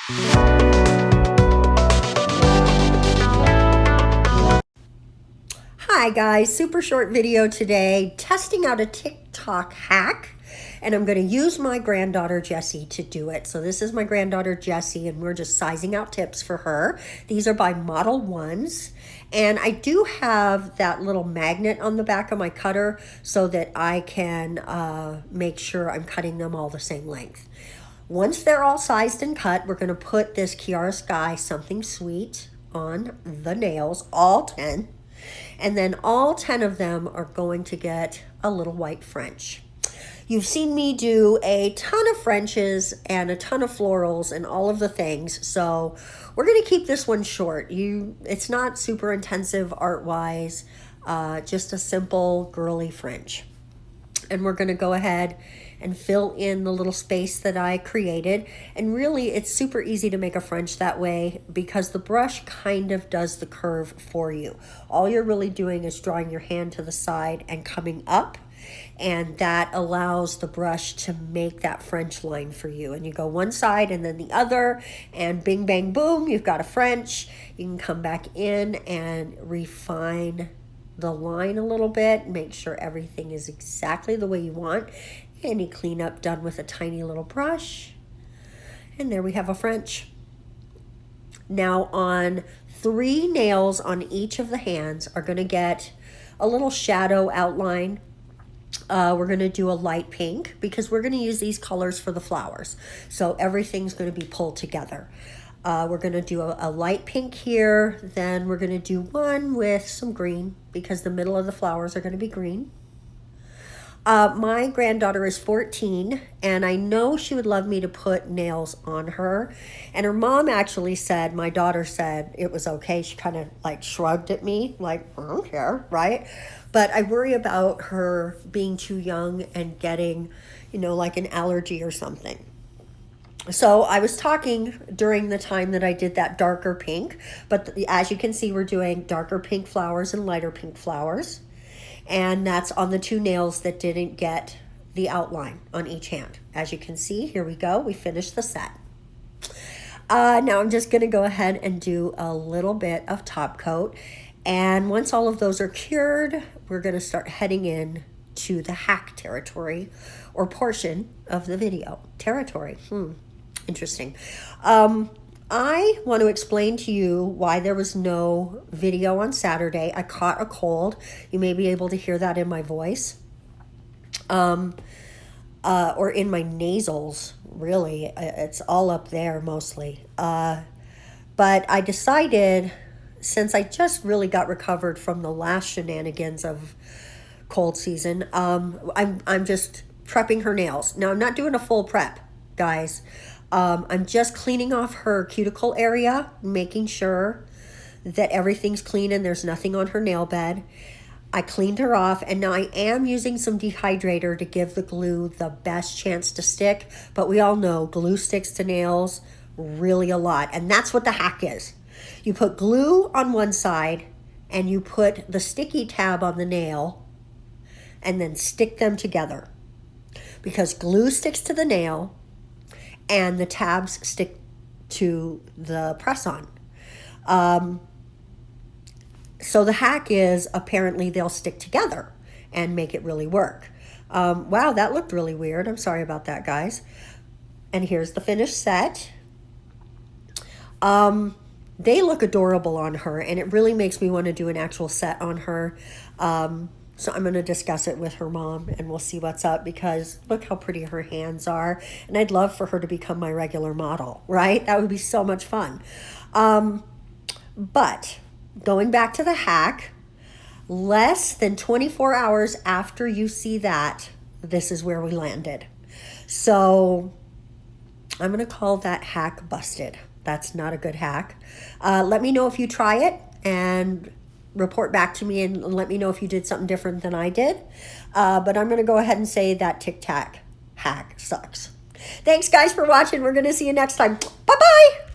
Hi guys, super short video today, testing out a TikTok hack, and I'm going to use my granddaughter Jessie to do it. So this is my granddaughter Jessie, and we're just sizing out tips for her. These are by Modelones, and I do have that little magnet on the back of my cutter so that I can make sure I'm cutting them all the same length. Once they're all sized and cut, we're going to put this Kiara Sky Something Sweet on the nails, all 10. And then all 10 of them are going to get a little white French. You've seen me do a ton of Frenches and a ton of florals and all of the things. So we're going to keep this one short. It's not super intensive art-wise, just a simple girly French. And we're going to go ahead and fill in the little space that I created. And really, it's super easy to make a French that way because the brush kind of does the curve for you. All you're really doing is drawing your hand to the side and coming up, and that allows the brush to make that French line for you. And you go one side and then the other, and bing, bang, boom, you've got a French. You can come back in and refine the line a little bit, make sure everything is exactly the way you want. Any cleanup done with a tiny little brush. And there we have a French. Now on 3 nails on each of the hands are going to get a little shadow outline. We're going to do a light pink because we're going to use these colors for the flowers. So everything's going to be pulled together. We're going to do a light pink here. Then we're going to do one with some green because the middle of the flowers are going to be green. My granddaughter is 14, and I know she would love me to put nails on her. And her mom actually said, my daughter said it was okay. She kind of like shrugged at me, like, I don't care, right? But I worry about her being too young and getting, like an allergy or something. So I was talking during the time that I did that darker pink, but as you can see, we're doing darker pink flowers and lighter pink flowers. And that's on the 2 nails that didn't get the outline on each hand. As you can see, here we go. We finished the set. Now I'm just going to go ahead and do a little bit of top coat. And once all of those are cured, we're going to start heading in to the hack territory or portion of the video. Territory. Interesting. I want to explain to you why there was no video on Saturday. I caught a cold. You may be able to hear that in my voice. Or in my nasals, really. It's all up there mostly. But I decided, since I just really got recovered from the last shenanigans of cold season, I'm just prepping her nails. Now, I'm not doing a full prep, guys. I'm just cleaning off her cuticle area, making sure that everything's clean and there's nothing on her nail bed. I cleaned her off, and now I am using some dehydrator to give the glue the best chance to stick. But we all know glue sticks to nails really a lot, and that's what the hack is. You put glue on one side, and you put the sticky tab on the nail, and then stick them together. Because glue sticks to the nail, and the tabs stick to the press-on. So the hack is apparently they'll stick together and make it really work. Wow, that looked really weird. I'm sorry about that, guys. And here's the finished set. They look adorable on her, and it really makes me want to do an actual set on her. So I'm going to discuss it with her mom, and we'll see what's up, because look how pretty her hands are. And I'd love for her to become my regular model, right? That would be so much fun. But going back to the hack, less than 24 hours after you see that, this is where we landed. So I'm going to call that hack busted. That's not a good hack. Let me know if you try it, and report back to me and let me know if you did something different than I did. But I'm going to go ahead and say that Tic Tac hack sucks. Thanks, guys, for watching. We're going to see you next time. Bye-bye.